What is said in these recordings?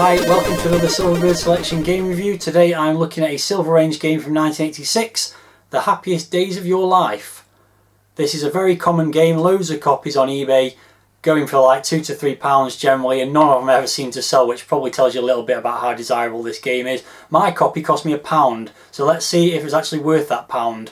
Hi, welcome to another Silverbird Selection game review. Today I'm looking at a Silver Range game from 1986, The Happiest Days of Your Life. This is a very common game, loads of copies on eBay, going for like £2 to £3 generally, and none of them ever seem to sell, which probably tells you a little bit about how desirable this game is. My copy cost me £1, so let's see if it's actually worth that £1.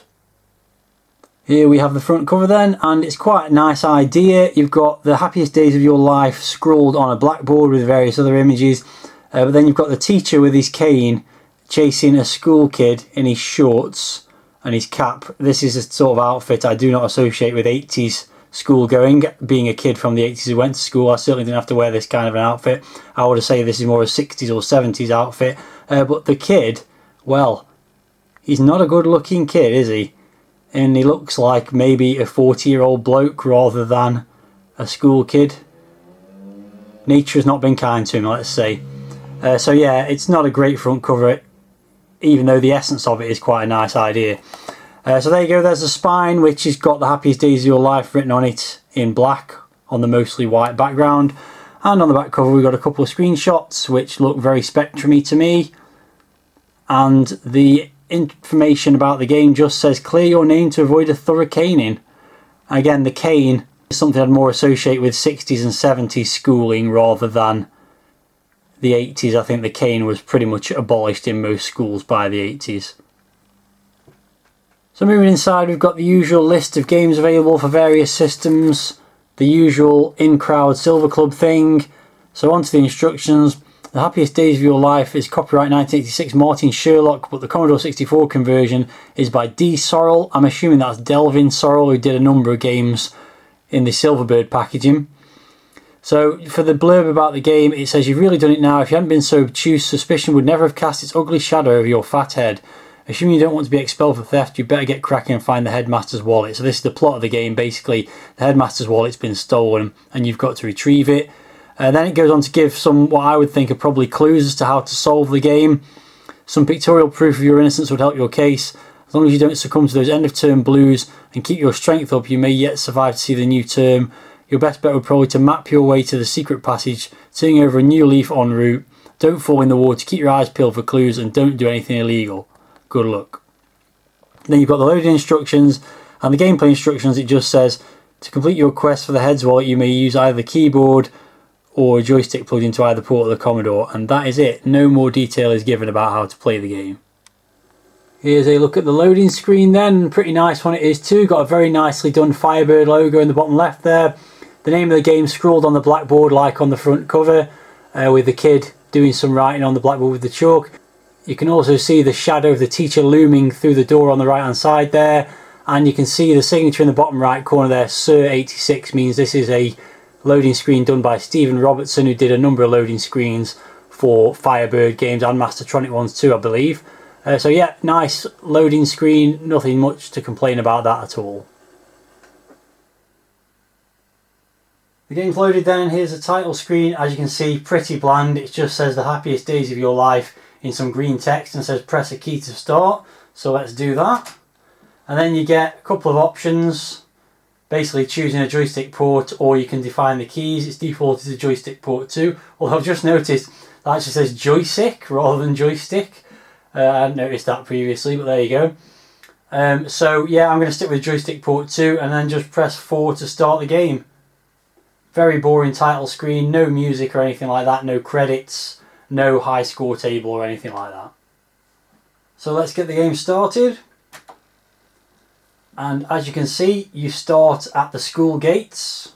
Here we have the front cover then, and it's quite a nice idea. You've got the happiest days of your life scrawled on a blackboard with various other images, but then you've got the teacher with his cane chasing a school kid in his shorts and his cap. This is a sort of outfit I do not associate with 80s school going. Being a kid from the 80s who went to school, I certainly didn't have to wear this kind of an outfit. I would say this is more a 60s or 70s outfit, but the kid, well, he's not a good looking kid, is he? And he looks like maybe a 40-year-old bloke rather than a school kid. Nature has not been kind to him, let's say. So yeah, it's not a great front cover, even though the essence of it is quite a nice idea. So there you go, there's the spine, which has got the happiest days of your life written on it in black on the mostly white background. And on the back cover we've got a couple of screenshots which look very Spectrum-y to me. And the information about the game just says clear your name to avoid a thorough caning. Again, the cane is something I'd more associate with 60s and 70s schooling rather than the 80s. I think the cane was pretty much abolished in most schools by the 80s. So moving inside, we've got the usual list of games available for various systems, the usual in-crowd Silver Club thing. So on to the instructions. The Happiest Days of Your Life is copyright 1986 Martin Sherlock, but the Commodore 64 conversion is by D. Sorrell. I'm assuming that's Delvin Sorrell, who did a number of games in the Silverbird packaging. So for the blurb about the game, it says, "You've really done it now. If you hadn't been so obtuse, suspicion would never have cast its ugly shadow over your fat head. Assuming you don't want to be expelled for theft, you better get cracking and find the headmaster's wallet." So this is the plot of the game. Basically, the headmaster's wallet's been stolen and you've got to retrieve it. Then it goes on to give some, what I would think are probably clues as to how to solve the game. Some pictorial proof of your innocence would help your case. As long as you don't succumb to those end of term blues and keep your strength up, you may yet survive to see the new term. Your best bet would probably to map your way to the secret passage, turning over a new leaf en route. Don't fall in the water, keep your eyes peeled for clues, and don't do anything illegal. Good luck. Then you've got the loading instructions and the gameplay instructions. It just says, to complete your quest for the head's wallet, you may use either the keyboard or a joystick plugged into either port of the Commodore, and that is it. No more detail is given about how to play the game. Here's a look at the loading screen then. Pretty nice one it is too. Got a very nicely done Firebird logo in the bottom left there. The name of the game scrawled on the blackboard like on the front cover, with the kid doing some writing on the blackboard with the chalk. You can also see the shadow of the teacher looming through the door on the right hand side there, and you can see the signature in the bottom right corner there, Sir 86, means this is a loading screen done by Stephen Robertson, who did a number of loading screens for Firebird games and Mastertronic ones too, I believe. So yeah, nice loading screen, nothing much to complain about that at all. The game's loaded then, here's the title screen. As you can see, pretty bland. It just says the happiest days of your life in some green text and says press a key to start. So let's do that. And then you get a couple of options. Basically choosing a joystick port, or you can define the keys. It's defaulted to joystick port 2. Although I've just noticed that actually says joystick rather than joystick. I hadn't noticed that previously, but there you go. So yeah, I'm going to stick with joystick port 2 and then just press 4 to start the game. Very boring title screen, no music or anything like that, no credits, no high score table or anything like that. So let's get the game started. And as you can see, you start at the school gates,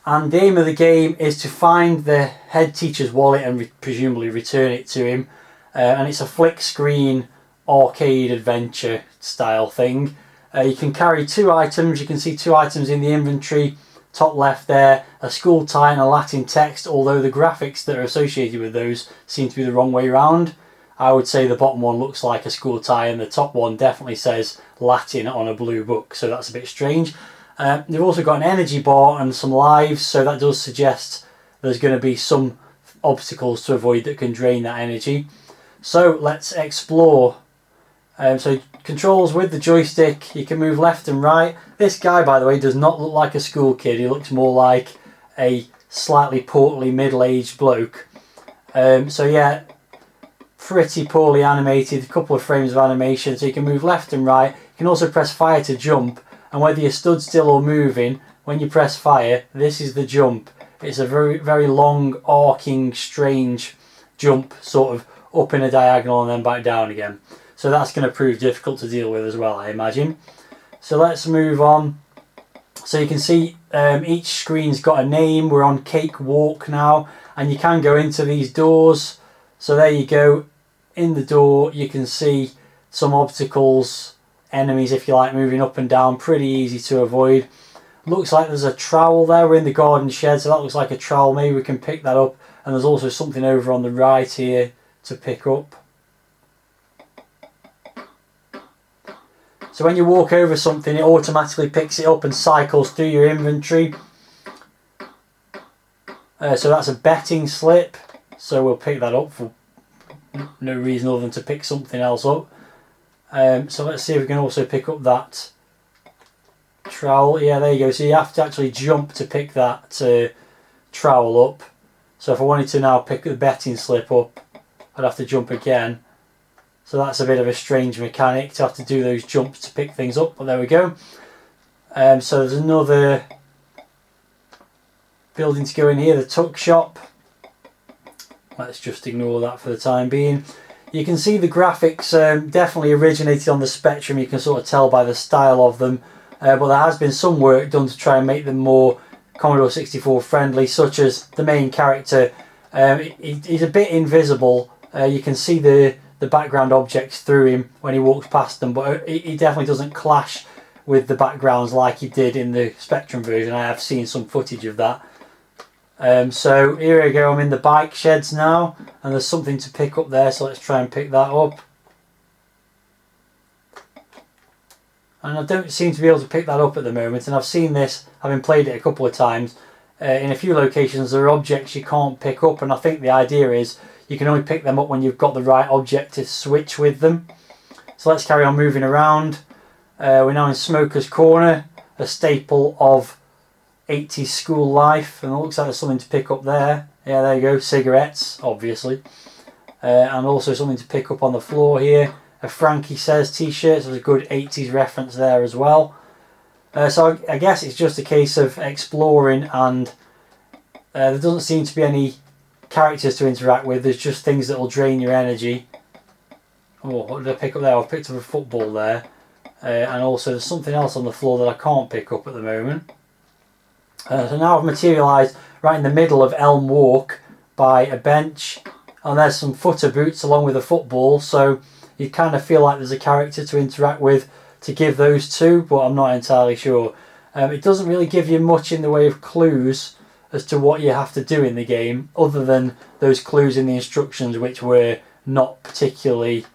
and the aim of the game is to find the head teacher's wallet and presumably return it to him. And it's a flick screen arcade adventure style thing. You can carry 2 items. You can see 2 items in the inventory, top left there, a school tie and a Latin text, although the graphics that are associated with those seem to be the wrong way around. I would say the bottom one looks like a school tie and the top one definitely says Latin on a blue book, so that's a bit strange. They've also got an energy bar and some lives, so that does suggest there's going to be some obstacles to avoid that can drain that energy. So let's explore. So controls with the joystick, you can move left and right. This guy, by the way, does not look like a school kid. He looks more like a slightly portly middle-aged bloke. So yeah, pretty poorly animated, a couple of frames of animation, so you can move left and right. You can also press fire to jump, and whether you're stood still or moving, when you press fire, this is the jump. It's a very, very long, arcing, strange jump, sort of up in a diagonal and then back down again. So that's going to prove difficult to deal with as well, I imagine. So let's move on. So you can see each screen's got a name. We're on Cake Walk now, and you can go into these doors. So there you go. In the door you can see some obstacles, enemies if you like, moving up and down, pretty easy to avoid. Looks like there's a trowel there. We're in the garden shed, so that looks like a trowel. Maybe we can pick that up, and there's also something over on the right here to pick up. So when you walk over something, it automatically picks it up and cycles through your inventory. So that's a betting slip, so we'll pick that up for no reason other than to pick something else up. So let's see if we can also pick up that trowel. Yeah, there you go. So you have to actually jump to pick that trowel up. So if I wanted to now pick the betting slip up, I'd have to jump again. So that's a bit of a strange mechanic to have to do those jumps to pick things up, but there we go. So there's another building to go in here, the tuck shop. Let's just ignore that for the time being. You can see the graphics definitely originated on the Spectrum. You can sort of tell by the style of them, but there has been some work done to try and make them more Commodore 64 friendly, such as the main character. He's a bit invisible. You can see the background objects through him when he walks past them, but he definitely doesn't clash with the backgrounds like he did in the Spectrum version. I have seen some footage of that. So here we go, I'm in the bike sheds now, and there's something to pick up there, so let's try and pick that up. And I don't seem to be able to pick that up at the moment, and I've seen this, having played it a couple of times, in a few locations there are objects you can't pick up, and I think the idea is you can only pick them up when you've got the right object to switch with them. So let's carry on moving around. We're now in Smoker's Corner, a staple of 80s school life, and it looks like there's something to pick up there. Yeah, there you go, cigarettes, obviously. And also something to pick up on the floor here. A Frankie Says t-shirt, so there's a good 80s reference there as well. So I guess it's just a case of exploring, and there doesn't seem to be any characters to interact with. There's just things that will drain your energy. Oh, what did I pick up there? I've picked up a football there. And also there's something else on the floor that I can't pick up at the moment. So now I've materialised right in the middle of Elm Walk by a bench, and there's some footer boots along with a football, so you kind of feel like there's a character to interact with to give those to, but I'm not entirely sure. It doesn't really give you much in the way of clues as to what you have to do in the game, other than those clues in the instructions, which were not particularly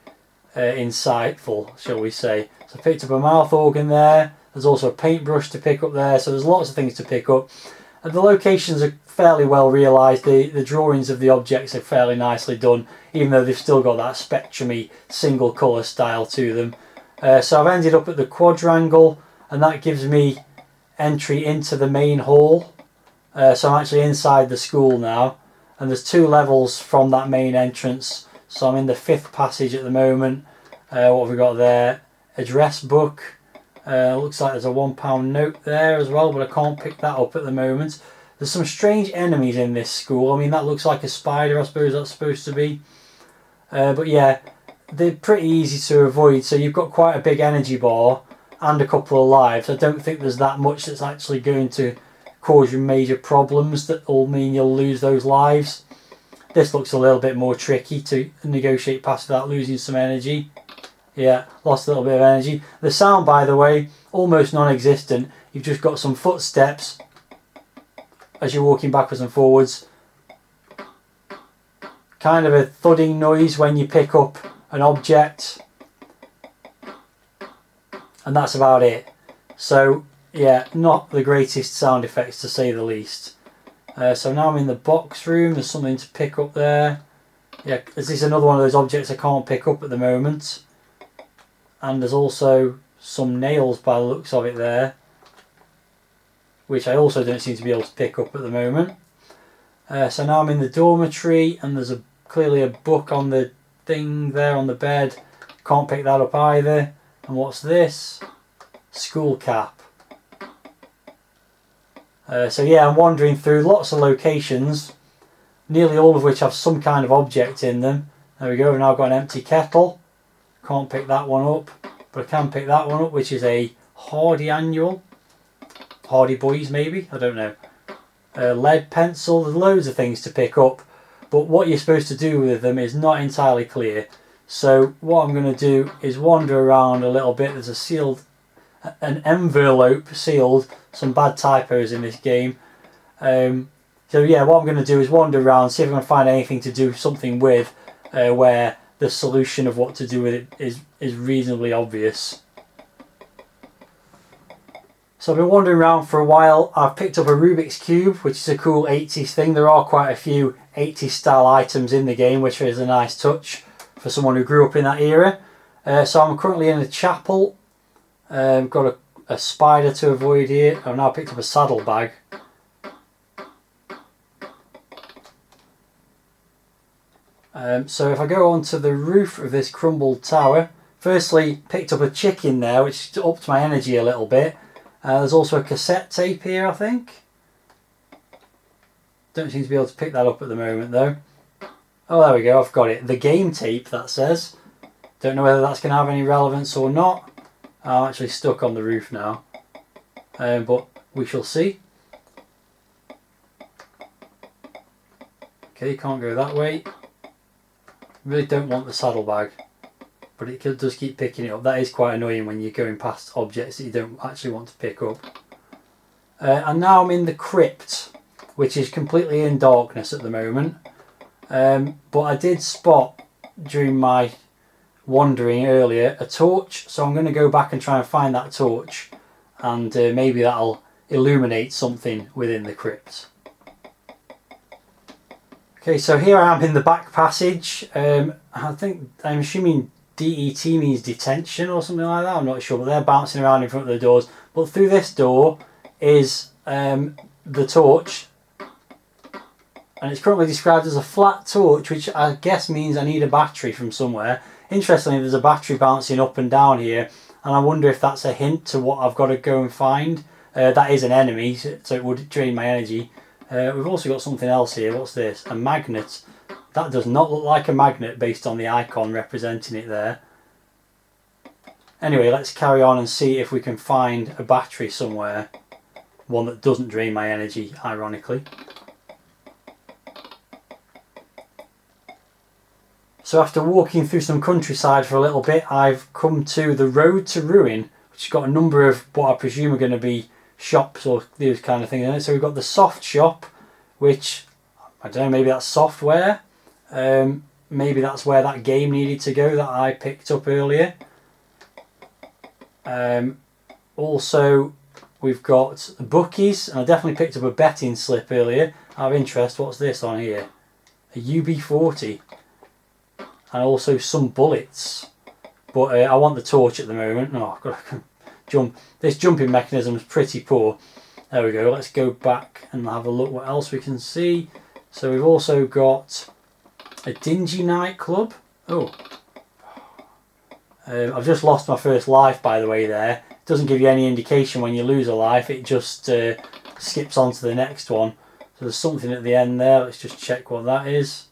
insightful, shall we say. So I picked up a mouth organ there. There's also a paintbrush to pick up there, so there's lots of things to pick up. And the locations are fairly well realised. The drawings of the objects are fairly nicely done, even though they've still got that Spectrum-y single colour style to them. So I've ended up at the quadrangle, and that gives me entry into the main hall. So I'm actually inside the school now, and there's 2 levels from that main entrance. So I'm in the 5th passage at the moment. What have we got there? Address book. Looks like there's a £1 note there as well, but I can't pick that up at the moment. There's some strange enemies in this school. I mean, that looks like a spider, I suppose that's supposed to be. But yeah, they're pretty easy to avoid. So you've got quite a big energy bar and a couple of lives. I don't think there's that much that's actually going to cause you major problems that will mean you'll lose those lives. This looks a little bit more tricky to negotiate past without losing some energy. Yeah, lost a little bit of energy. The sound, by the way, almost non-existent. You've just got some footsteps as you're walking backwards and forwards. Kind of a thudding noise when you pick up an object. And that's about it. So, yeah, not the greatest sound effects to say the least. So now I'm in the box room. There's something to pick up there. Yeah, this is another one of those objects I can't pick up at the moment. And there's also some nails by the looks of it there, which I also don't seem to be able to pick up at the moment. So now I'm in the dormitory, and there's clearly a book on the thing there on the bed. Can't pick that up either. And what's this? School cap. So yeah, I'm wandering through lots of locations, nearly all of which have some kind of object in them. There we go, we've now got an empty kettle. Can't pick that one up, but I can pick that one up, which is a Hardy annual. Hardy Boys maybe, I don't know. Lead pencil, there's loads of things to pick up, but what you're supposed to do with them is not entirely clear. So what I'm going to do is wander around a little bit. There's an envelope sealed, some bad typos in this game. So yeah, what I'm going to do is wander around, see if I can find anything to do something with, where the solution of what to do with it is reasonably obvious. So I've been wandering around for a while. I've picked up a Rubik's Cube, which is a cool 80s thing. There are quite a few 80s style items in the game, which is a nice touch for someone who grew up in that era. So I'm currently in a chapel. Got a spider to avoid here. I've now picked up a saddlebag. So if I go onto the roof of this crumbled tower, firstly picked up a chicken there, which upped my energy a little bit. There's also a cassette tape here, I think. Don't seem to be able to pick that up at the moment though. Oh, there we go, I've got it. The game tape, that says. Don't know whether that's going to have any relevance or not. I'm actually stuck on the roof now. But we shall see. Okay, can't go that way. Really don't want the saddlebag, but it does keep picking it up. That is quite annoying when you're going past objects that you don't actually want to pick up. And now I'm in the crypt, which is completely in darkness at the moment. But I did spot during my wandering earlier a torch, so I'm going to go back and try and find that torch, and maybe that'll illuminate something within the crypt. Okay, so here I am in the back passage. I'm assuming DET means detention or something like that. I'm not sure, but they're bouncing around in front of the doors. But through this door is the torch, and it's currently described as a flat torch, which I guess means I need a battery from somewhere. Interestingly, there's a battery bouncing up and down here, and I wonder if that's a hint to what I've got to go and find. That is an enemy, so it would drain my energy. We've also got something else here. What's this? A magnet. That does not look like a magnet based on the icon representing it there. Anyway, let's carry on and see if we can find a battery somewhere. One that doesn't drain my energy, ironically. So after walking through some countryside for a little bit, I've come to the Road to Ruin, which has got a number of what I presume are going to be shops or these kind of things in it. So we've got the soft shop, which I don't know, maybe that's software. Maybe that's where that game needed to go that I picked up earlier. Also we've got bookies, and I definitely picked up a betting slip earlier. Out of interest, what's this on here? A UB40, and also some bullets. But I want the torch at the moment. Oh, I've got to jump. This jumping mechanism is pretty poor. There we go. Let's go back and have a look what else we can see. So we've also got a dingy nightclub. Oh, I've just lost my first life, by the way. There, it doesn't give you any indication when you lose a life. It just skips on to the next one. So there's something at the end there. Let's just check what that is.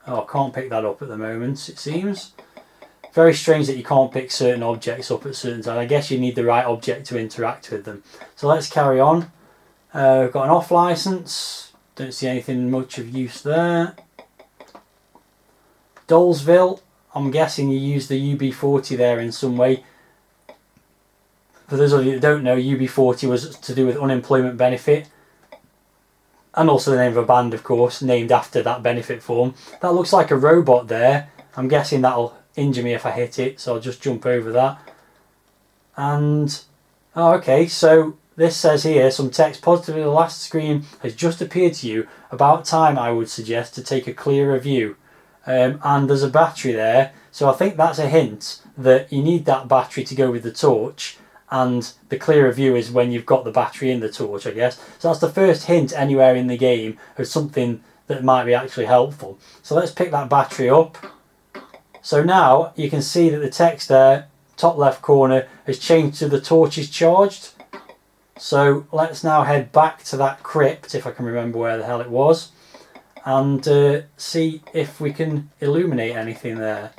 Oh, I can't pick that up at the moment, it seems. Very strange that you can't pick certain objects up at certain times. I guess you need the right object to interact with them. So let's carry on. We've got an off license. Don't see anything much of use there. Dolesville. I'm guessing you use the UB40 there in some way. For those of you that don't know, UB40 was to do with unemployment benefit. And also the name of a band, of course, named after that benefit form. That looks like a robot there. I'm guessing that'll injure me if I hit it, so I'll just jump over that. And oh, okay, so this says here, some text positively, the last screen has just appeared to you. About time, I would suggest, to take a clearer view. And there's a battery there, so I think that's a hint that you need that battery to go with the torch, and the clearer view is when you've got the battery in the torch, I guess. So that's the first hint anywhere in the game of something that might be actually helpful. So let's pick that battery up. So now you can see that the text there, top left corner, has changed to the torch is charged. So let's now head back to that crypt, if I can remember where the hell it was, and see if we can illuminate anything there.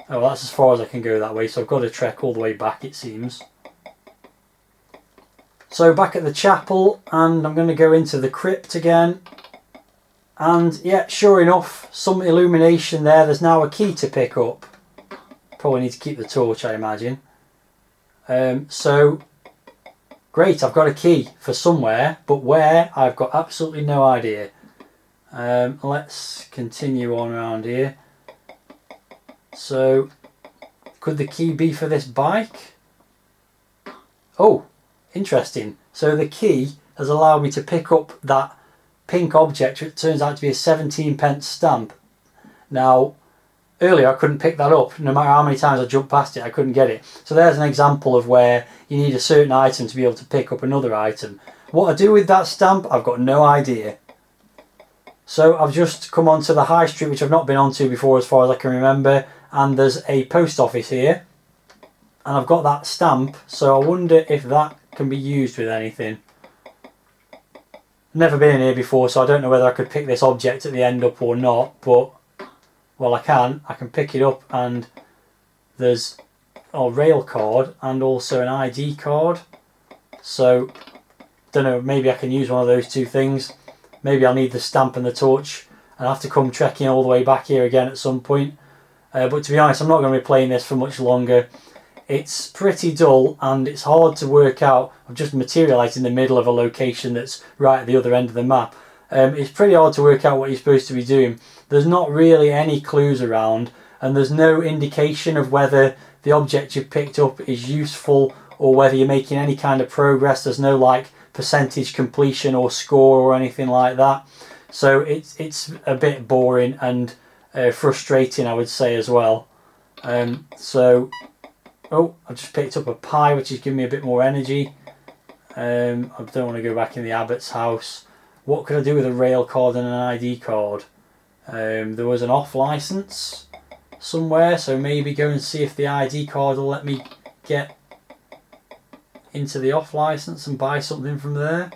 Oh, that's as far as I can go that way, so I've got to trek all the way back, it seems. So back at the chapel, and I'm going to go into the crypt again. And yeah, sure enough, some illumination there. There's now a key to pick up. Probably need to keep the torch, I imagine. So, great, I've got a key for somewhere, but where, I've got absolutely no idea. Let's continue on around here. So, could the key be for this bike? Oh, interesting. So the key has allowed me to pick up that pink object, which turns out to be a 17p stamp. Now, earlier I couldn't pick that up. No matter how many times I jumped past it, I couldn't get it. So there's an example of where you need a certain item to be able to pick up another item. What I do with that stamp, I've got no idea. So I've just come onto the high street, which I've not been onto before as far as I can remember, and there's a post office here. And I've got that stamp, so I wonder if that can be used with anything. Never been in here before, so I don't know whether I could pick this object at the end up or not, but well, I can pick it up, and there's a rail card and also an ID card. So don't know, maybe I can use one of those two things. Maybe I'll need the stamp and the torch and I'll have to come trekking all the way back here again at some point. But to be honest, I'm not going to be playing this for much longer. It's pretty dull and it's hard to work out. I've just materialised in the middle of a location that's right at the other end of the map. It's pretty hard to work out what you're supposed to be doing. There's not really any clues around, and there's no indication of whether the object you've picked up is useful or whether you're making any kind of progress. There's no like percentage completion or score or anything like that. So it's a bit boring and frustrating, I would say, as well. Oh, I've just picked up a pie, which is giving me a bit more energy. I don't want to go back in the abbot's house. What could I do with a rail card and an ID card? There was an off license somewhere, so maybe go and see if the ID card will let me get into the off license and buy something from there.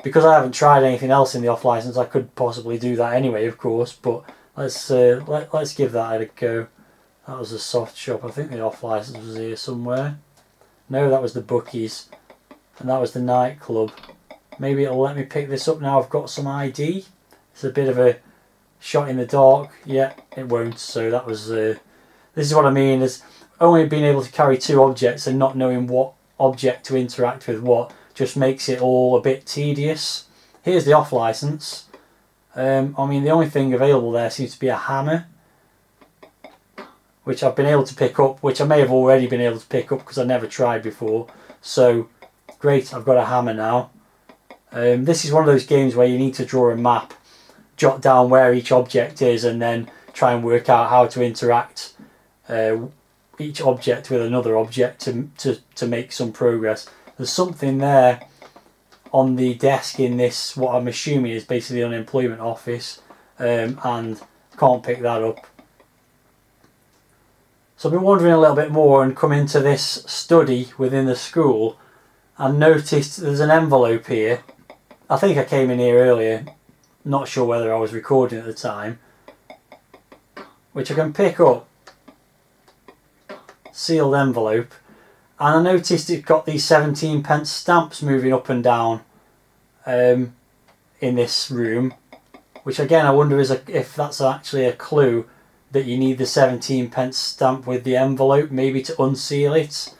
Because I haven't tried anything else in the off license, I could possibly do that anyway, of course. But let's give that a go. That was a soft shop. I think the off license was here somewhere. No, that was the bookies, and that was the nightclub. Maybe it'll let me pick this up now I've got some ID. It's a bit of a shot in the dark. Yeah, it won't. So that was this is what I mean, is only being able to carry two objects and not knowing what object to interact with what just makes it all a bit tedious. Here's the off license. I mean, the only thing available there seems to be a hammer, which I've been able to pick up, which I may have already been able to pick up because I never tried before. So great, I've got a hammer now. This is one of those games where you need to draw a map, jot down where each object is, and then try and work out how to interact each object with another object to make some progress. There's something there on the desk in this, what I'm assuming is basically an unemployment office, and can't pick that up. So I've been wandering a little bit more and come into this study within the school and noticed there's an envelope here. I think I came in here earlier, not sure whether I was recording at the time, which I can pick up. Sealed envelope, and I noticed it's got these 17p stamps moving up and down in this room, which again I wonder if that's actually a clue that you need the 17p stamp with the envelope, maybe to unseal it.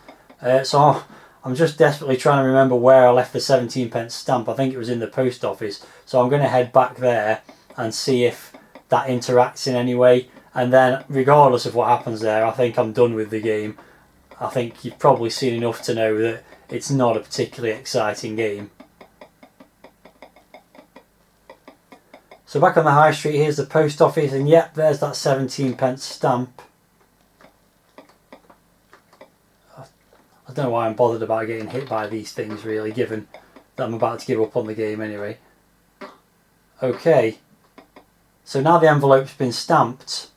So I'm just desperately trying to remember where I left the 17p stamp. I think it was in the post office, so I'm going to head back there and see if that interacts in any way. And then, regardless of what happens there, I think I'm done with the game. I think you've probably seen enough to know that it's not a particularly exciting game. So back on the high street, here's the post office, and yep, there's that 17p stamp. I don't know why I'm bothered about getting hit by these things really, given that I'm about to give up on the game anyway. Okay, so now the envelope's been stamped.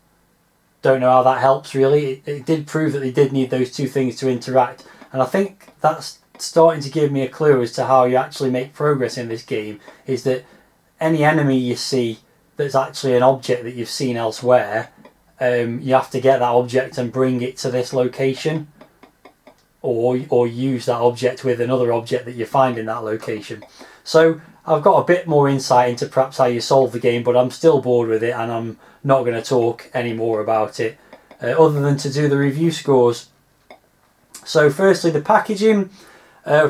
Don't know how that helps really. It did prove that they did need those two things to interact, and I think that's starting to give me a clue as to how you actually make progress in this game, is that any enemy you see that's actually an object that you've seen elsewhere, you have to get that object and bring it to this location, or use that object with another object that you find in that location. So I've got a bit more insight into perhaps how you solve the game, but I'm still bored with it and I'm not going to talk any more about it other than to do the review scores. So firstly, the packaging,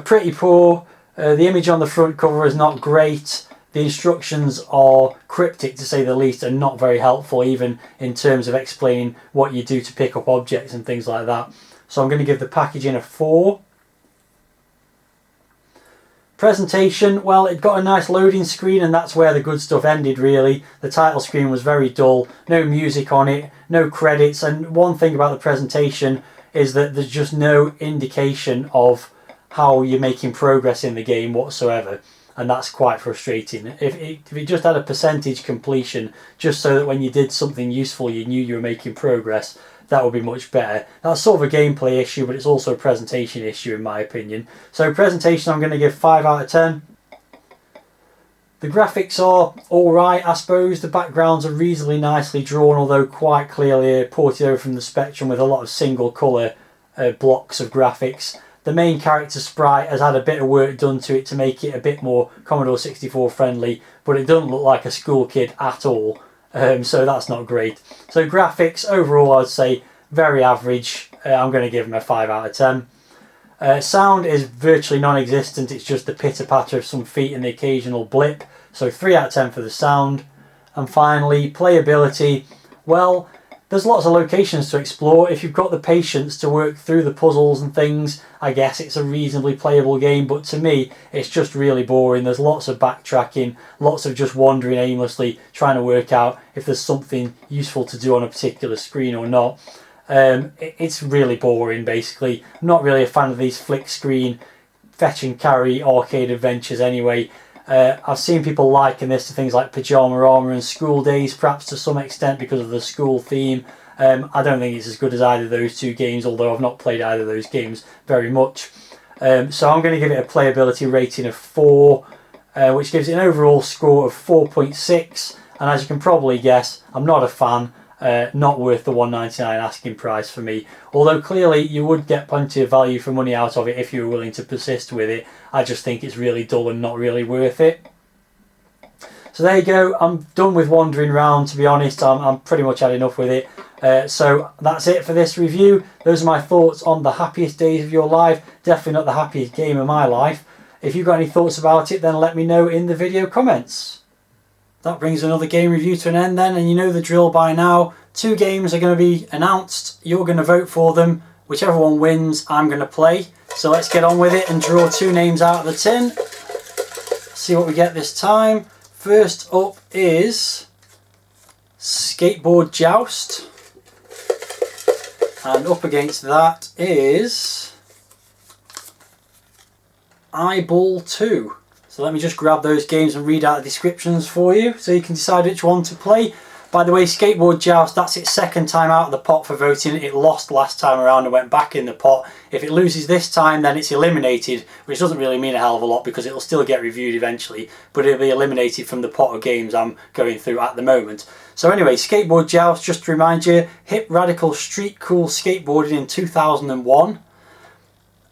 pretty poor. The image on the front cover is not great. The instructions are cryptic to say the least and not very helpful, even in terms of explaining what you do to pick up objects and things like that. So I'm going to give the packaging a 4. Presentation, well, it got a nice loading screen and that's where the good stuff ended really. The title screen was very dull, no music on it, no credits, and one thing about the presentation is that there's just no indication of how you're making progress in the game whatsoever, and that's quite frustrating. If it just had a percentage completion, just so that when you did something useful you knew you were making progress, that would be much better. That's sort of a gameplay issue, but it's also a presentation issue in my opinion. So presentation I'm going to give 5 out of 10. The graphics are alright, I suppose. The backgrounds are reasonably nicely drawn, although quite clearly ported over from the Spectrum with a lot of single colour blocks of graphics. The main character sprite has had a bit of work done to it to make it a bit more Commodore 64 friendly, but it doesn't look like a school kid at all. So that's not great. So graphics overall I'd say very average. I'm going to give them a 5 out of 10. Sound is virtually non-existent. It's just the pitter patter of some feet and the occasional blip. So 3 out of 10 for the sound. And finally, playability. Well, there's lots of locations to explore. If you've got the patience to work through the puzzles and things, I guess it's a reasonably playable game, but to me it's just really boring. There's lots of backtracking, lots of just wandering aimlessly, trying to work out if there's something useful to do on a particular screen or not. It's really boring basically. I'm not really a fan of these flick screen, fetch and carry arcade adventures anyway. I've seen people liken this to things like Pajama Armor and School Days, perhaps to some extent because of the school theme. I don't think it's as good as either of those two games, although I've not played either of those games very much. So I'm going to give it a playability rating of 4, which gives it an overall score of 4.6. And as you can probably guess, I'm not a fan. Not worth the $1.99 asking price for me, although clearly you would get plenty of value for money out of it if you were willing to persist with it. I just think it's really dull and not really worth it. So there you go, I'm done with wandering around, to be honest. I'm pretty much had enough with it. So that's it for this review. Those are my thoughts on the happiest days of your life. Definitely not the happiest game of my life. If you've got any thoughts about it, then let me know in the video comments. That brings another game review to an end then, and you know the drill by now. 2 games are going to be announced. You're going to vote for them. Whichever one wins, I'm going to play. So let's get on with it and draw 2 names out of the tin. See what we get this time. First up is Skateboard Joust. And up against that is Eyeball 2. So let me just grab those games and read out the descriptions for you so you can decide which one to play. By the way, Skateboard Joust, that's its 2nd time out of the pot for voting. It lost last time around and went back in the pot. If it loses this time, then it's eliminated, which doesn't really mean a hell of a lot because it'll still get reviewed eventually, but it'll be eliminated from the pot of games I'm going through at the moment. So anyway, Skateboard Joust, just to remind you, hip, radical, street cool skateboarding in 2001.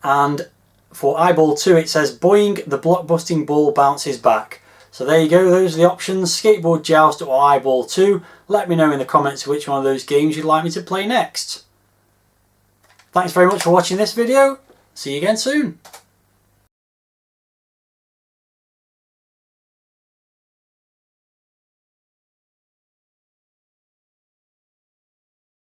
And for Eyeball 2 it says, boing, the blockbusting ball bounces back. So there you go, those are the options, Skateboard Joust or Eyeball 2. Let me know in the comments which one of those games you'd like me to play next. Thanks very much for watching this video. See you again soon.